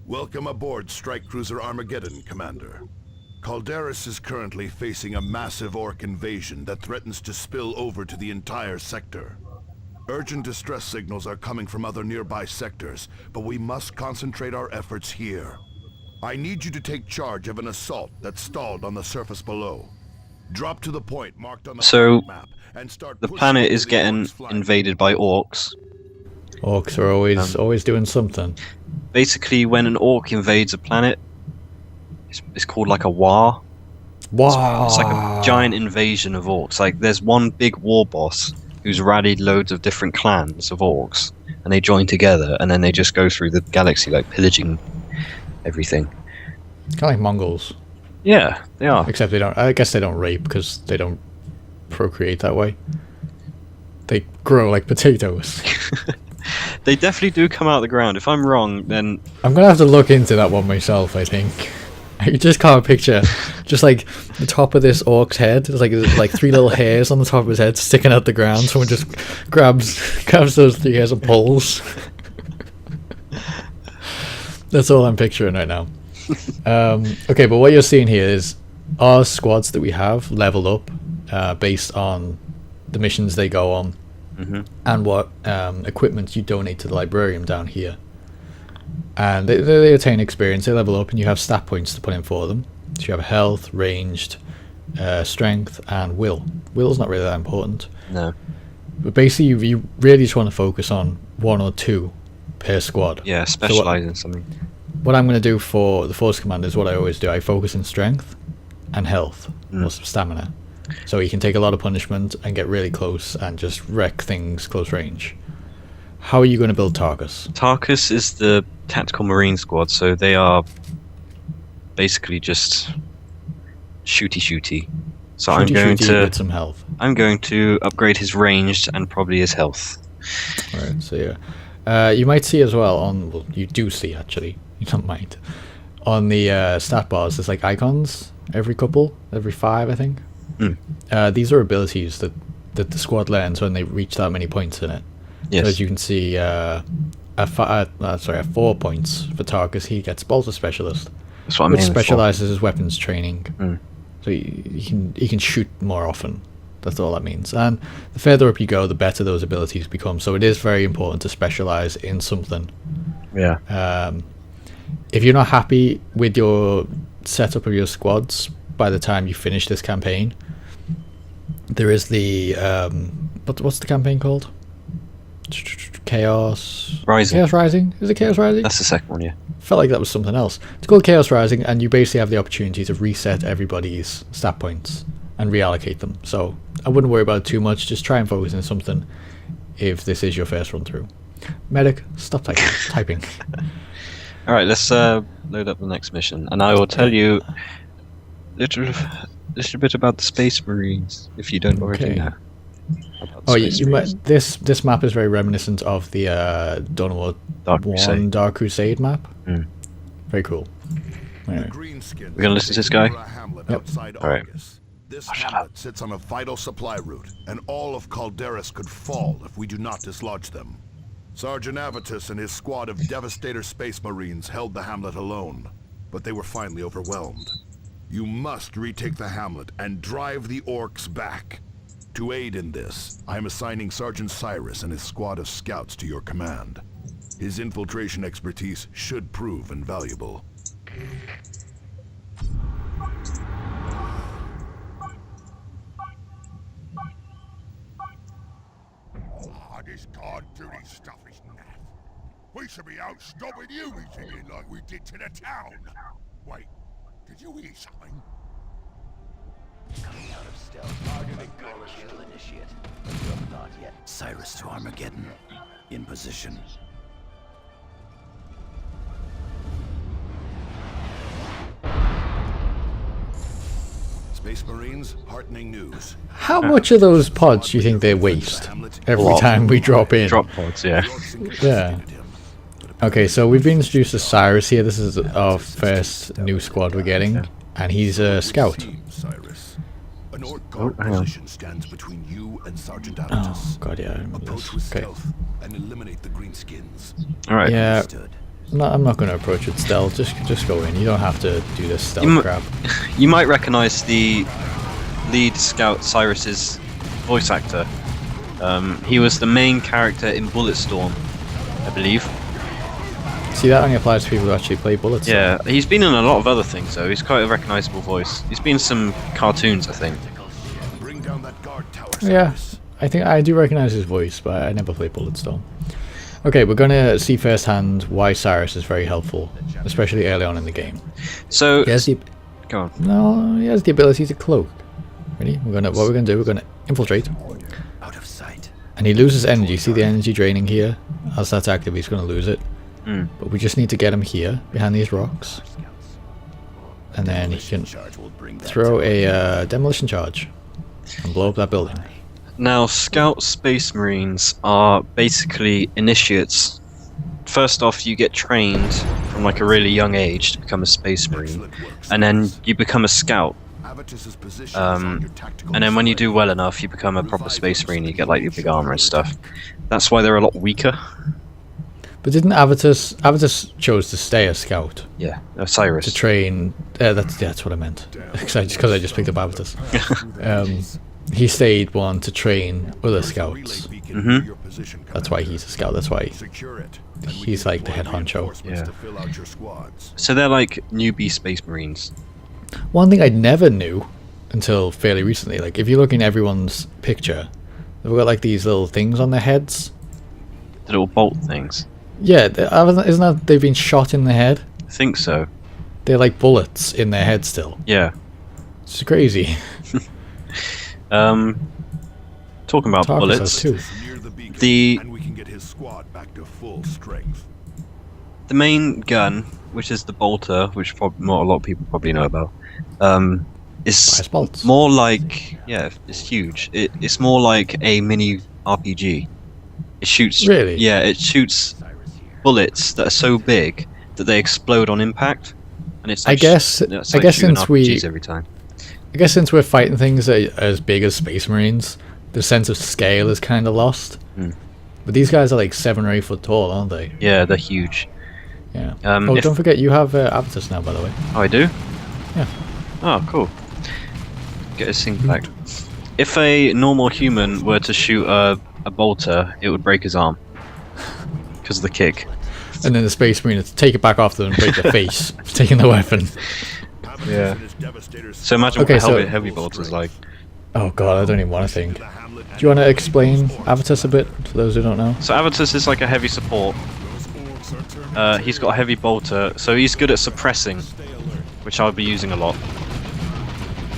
Welcome aboard Strike Cruiser Armageddon, Commander. Calderis is currently facing a massive Ork invasion that threatens to spill over to the entire sector. Urgent distress signals are coming from other nearby sectors, but we must concentrate our efforts here. I need you to take charge of an assault that's stalled on the surface below. Drop to the point marked on the So, map and start the pushing planet into is the getting Orks' flank. invaded by orcs. Orcs are always doing something. Basically, when an orc invades a planet, it's called like a war. Wow! It's like a giant invasion of orcs. Like, there's one big war boss who's rallied loads of different clans of orcs, and they join together, and then they just go through the galaxy, like, pillaging everything. Kind of like Mongols, Yeah, they are. except they don't. I guess they don't rape because they don't procreate that way. They grow like potatoes. They definitely do come out of the ground. If I'm wrong, then I'm gonna have to look into that one myself. I think. I just can't picture, just like the top of this orc's head. There's like three little hairs on the top of his head sticking out the ground. Someone just grabs those three hairs and pulls. That's all I'm picturing right now. Okay, but what you're seeing here is our squads that we have leveled up based on the missions they go on and what equipment you donate to the librarium down here. And they attain experience, they level up, and you have stat points to put in for them. So you have health, ranged, strength, and will. Will's not really that important. no. But basically, you really just want to focus on one or two per squad. Yeah, specialize in something. What I'm going to do for the Force Commander is what I always do. I focus in strength and health, or some stamina. So he can take a lot of punishment and get really close and just wreck things close range. How are you going to build Tarkus? Tarkus is the tactical marine squad, so they are basically just shooty. So I'm going Shooty with to some health. upgrade his ranged and probably his health. Right, so yeah. You might see as well well, you do see actually, you don't mind. On the stat bars, there's like icons every 5, I think. These are abilities that the squad learns when they reach that many points in it. Yes. So as you can see, at 4 points for Tarkus, he gets Bolter Specialist, That's what I'm which aiming for. specializes his weapons training. So he can shoot more often. That's all that means. And the further up you go, the better those abilities become. So it is very important to specialize in something. Yeah. If you're not happy with your setup of your squads by the time you finish this campaign, there is the what's the campaign called? Chaos Rising. Chaos Rising? Is it Chaos Rising? That's the second one, yeah. Felt like that was something else. It's called Chaos Rising, and you basically have the opportunity to reset everybody's stat points and reallocate them. So I wouldn't worry about it too much. Just try and focus on something if this is your first run through. Medic, stop typing. Alright, let's load up the next mission, and I will tell you a little bit about the Space Marines, if you don't already Okay. know. Oh, you might. This map is very reminiscent of the Dawn of War Dark Crusade. Dark Crusade map. Very cool. Anyway. We're gonna listen to this guy? Yep. Alright. This hamlet sits on a vital supply route, and all of Calderis could fall if we do not dislodge them. Sergeant Avitus and his squad of Devastator Space Marines held the hamlet alone, but they were finally overwhelmed. You must retake the hamlet and drive the Orks back. To aid in this, I am assigning Sergeant Cyrus and his squad of scouts to your command. His infiltration expertise should prove invaluable. This guard-duty stuff is naff. We should be out stopping you eating it like we did to the town. Wait, did you hear something? Coming out of stealth. Targeting good kill initiate. But not yet. Cyrus to Armageddon. In position. Space Marines, heartening news. How much of those pods do you think they waste every lot. time we drop in? Drop pods, yeah. Yeah. Okay, so we've been introduced to Cyrus here. This is our first new squad we're getting, and he's a scout. Cyrus. An Ork guard hang on. position stands between you and Sergeant Oh Avitus. god, yeah, I remember Approach this. with Okay. stealth and eliminate the greenskins. Alright. Yeah, Understood. No, I'm not going to approach it stealth. Just go in. You don't have to do this stealth crap. You might recognize the lead scout Cyrus's voice actor. He was the main character in Bulletstorm, I believe. See, that only applies to people who actually play Bulletstorm. Yeah, he's been in a lot of other things though. He's quite a recognizable voice. He's been in some cartoons, I think. Bring down that guard tower, Yeah, Cyrus. I think I do recognize his voice, but I never played Bulletstorm. Okay, we're going to see firsthand why Cyrus is very helpful, especially early on in the game. So, He has the, go on. no, he has the ability to cloak. Ready? What we're going to do, we're going to infiltrate. Out of sight. And he loses energy. See the energy draining here? As that's active, he's going to lose it. But we just need to get him here, behind these rocks. And then he can Charge will bring that throw to a demolition charge and blow up that building. Now, Scout Space Marines are basically initiates. First off, you get trained from like a really young age to become a Space Marine, and then you become a Scout. Avitus's position is on your tactical And then when you do display. well enough, you become a proper Space Marine. You get like your big armor and stuff. That's why they're a lot weaker. But didn't Avitus chose to stay a scout Yeah, Cyrus. to train? That's what I meant. Because I just picked up Avitus. He stayed one to train other Relay scouts. beacon near your position, That's why Commander. he's a scout. That's why Secure it. and we he's can like the deploy head honcho. reinforcements Yeah. to fill out your squads. So they're like newbie Space Marines. One thing I never knew until fairly recently, like if you look in everyone's picture, they've got like these little things on their heads. The little bolt things. Yeah, isn't that they've been shot in the head? I think so. They're like bullets in their head still. Yeah. It's crazy. Talking about Tarkus bullets. has two. Near the beacon, The- and we can get his squad back to full strength. The main gun, which is the bolter, which a lot of people probably know about, is Fires bolts. more like it's huge. It's more like a mini RPG. It shoots Really? Yeah, it shoots bullets that are so big that they explode on impact, and it's. I Like guess- it's I like guess shooting since we- RPGs every time. I guess since we're fighting things as big as Space Marines, the sense of scale is kind of lost. But these guys are like 7 or 8 foot tall, aren't they? Yeah, they're huge. Yeah. If- Don't forget you have Avitus now, by the way. Oh, I do? Yeah. Oh, cool. Get his thing back. If a normal human were to shoot a bolter, it would break his arm. Because of the kick. And then the Space Marine would take it back off them and break their face for taking the weapon. Yeah. And his devastators So imagine Okay, what so- a heavy bolter's like. Oh god, I don't even want to think. the hamlet Do you want to explain Avitus a bit, for those who don't know? So Avitus is like a heavy support. He's got a heavy bolter, so he's good at suppressing, which I'll be using a lot.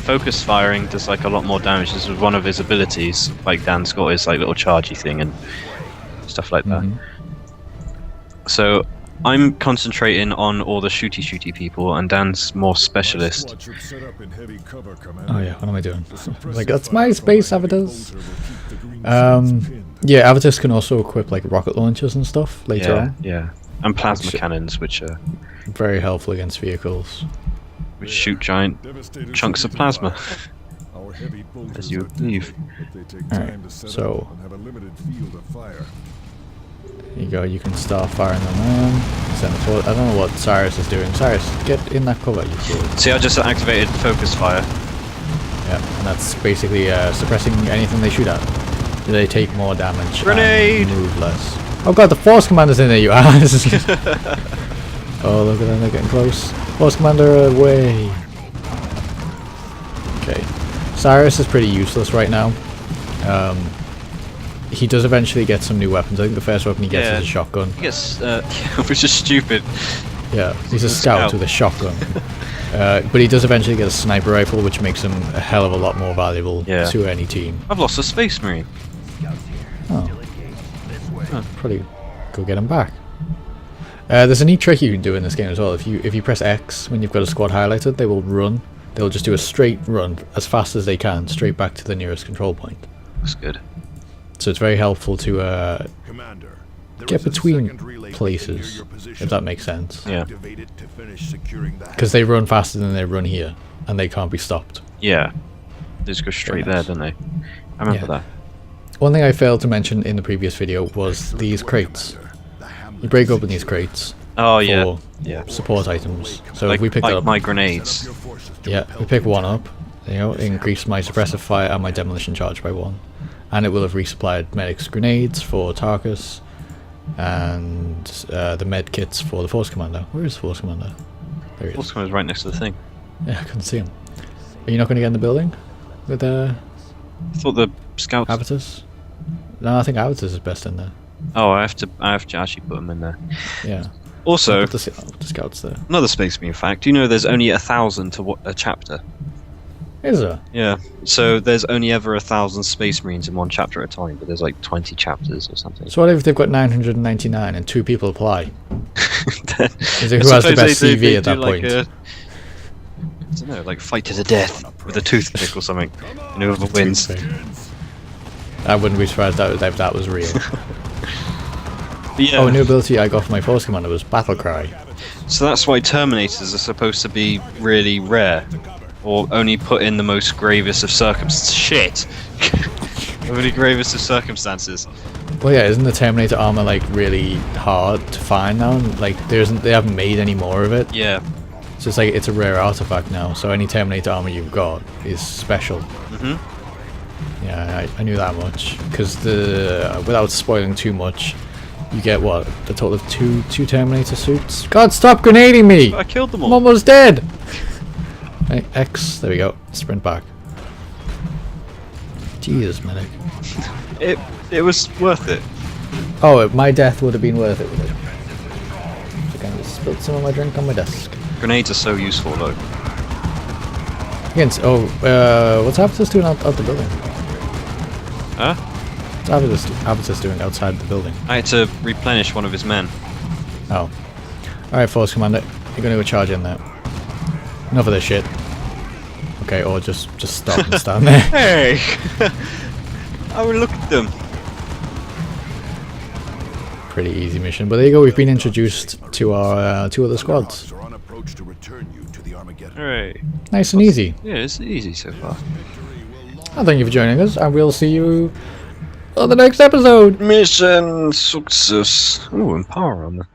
Focus firing does like a lot more damage. This is one of his abilities. Like Dan's got his like little chargey thing and stuff like that. So I'm concentrating on all the shooty people, and Dan's more specialist. Oh yeah, what am I doing? Like, that's my space, Avitus! Yeah, Avitus can also equip like rocket launchers and stuff later on. Yeah, and plasma Which- cannons, which Very helpful against vehicles. shoot giant chunks of plasma. As you would believe. Alright, so here you go, you can start firing them in. Send it forward. I don't know what Cyrus is doing. Cyrus, get in that cover, you fool. See, I just activated focus fire. Yeah, and that's basically suppressing anything they shoot at. They take more damage. Grenade! And move less. Oh god, the Force Commander's in there, you ass! Oh, look at them, they're getting close. Force Commander, away! Okay. Cyrus is pretty useless right now. He does eventually get some new weapons. I think the first weapon he gets Yeah. is a shotgun. I guess, which is stupid. Yeah, he's a Scout. scout with a shotgun. But he does eventually get a sniper rifle, which makes him a hell of a lot more valuable Yeah. to any team. I've lost a space marine. Oh. Probably go get him back. There's a neat trick you can do in this game as well. If you press X when you've got a squad highlighted, they will run. They'll just do a straight run as fast as they can, straight back to the nearest control point. That's good. So it's very helpful to Commander, there get is a between second relay beacon places, near your position. if that makes sense. Yeah. Activate it to finish securing the Because they run faster than they run here, and they can't be stopped. Yeah. They just go straight Very there, nice. don't they? I remember Yeah. that. One thing I failed to mention in the previous video was these crates. The hamlet You break is open these secure. crates, Oh yeah, for yeah. support items. So Like, if we pick like that up, my grenades. yeah, we pick one up, you know, increase my suppressive fire and my demolition charge by 1. And it will have resupplied medic's grenades for Tarkus, and the med kits for the Force Commander. Where is Force Commander? There he is. Force Commander's right next to the thing. Yeah, I couldn't see him. Are you not going to get in the building with I thought the scouts. Abatus? No, I think Abatus is best in there. Oh, I have to actually put them in there. Yeah. Also, Put the scouts there. another Space Marine fact. Do you know there's only 1,000 to a chapter? Is there? Yeah. So there's only ever 1,000 Space Marines in one chapter at a time, but there's like 20 chapters or something. So what if they've got 999 and 2 people apply? Is it I who has the suppose best they CV at that do like point? I don't know, like fight to the death with a toothpick or something, and whoever wins. I wouldn't be surprised if that was real. But yeah, Oh, a new ability I got for my Force Commander was Battle Cry. so that's why Terminators are supposed to be really rare, or only put in the most gravest of circumstances. Shit! Only gravest of circumstances. Well, yeah, isn't the Terminator armor like really hard to find now? Like, they haven't made any more of it. Yeah. So it's like it's a rare artifact now. So any Terminator armor you've got is special. Mhm. Yeah, I knew that much because without spoiling too much, you get what, the total of two Terminator suits. God, stop grenading me! I killed them I'm all. almost dead. Right, X, there we go. Sprint back. Jesus, medic. It was worth it. Oh, my death would have been worth it. Would it? I kind of spilled some of my drink on my desk. Grenades are so useful though. Against, what's Abatus doing out the building? Huh? What's Abatus doing outside the building? I had to replenish one of his men. Oh. Alright, Force Commander, you're gonna go charge in there. Enough of this shit. Okay, or just stop and stand there. Hey! I would look at them. Pretty easy mission, but there you go, we've been introduced to our 2 other squads. Are on approach to return you to the Armageddon. Alright. Nice and easy. Yeah, it's easy so far. Well, thank you for joining us, and we'll see you on the next episode! Mission success. Ooh, and Power Armour.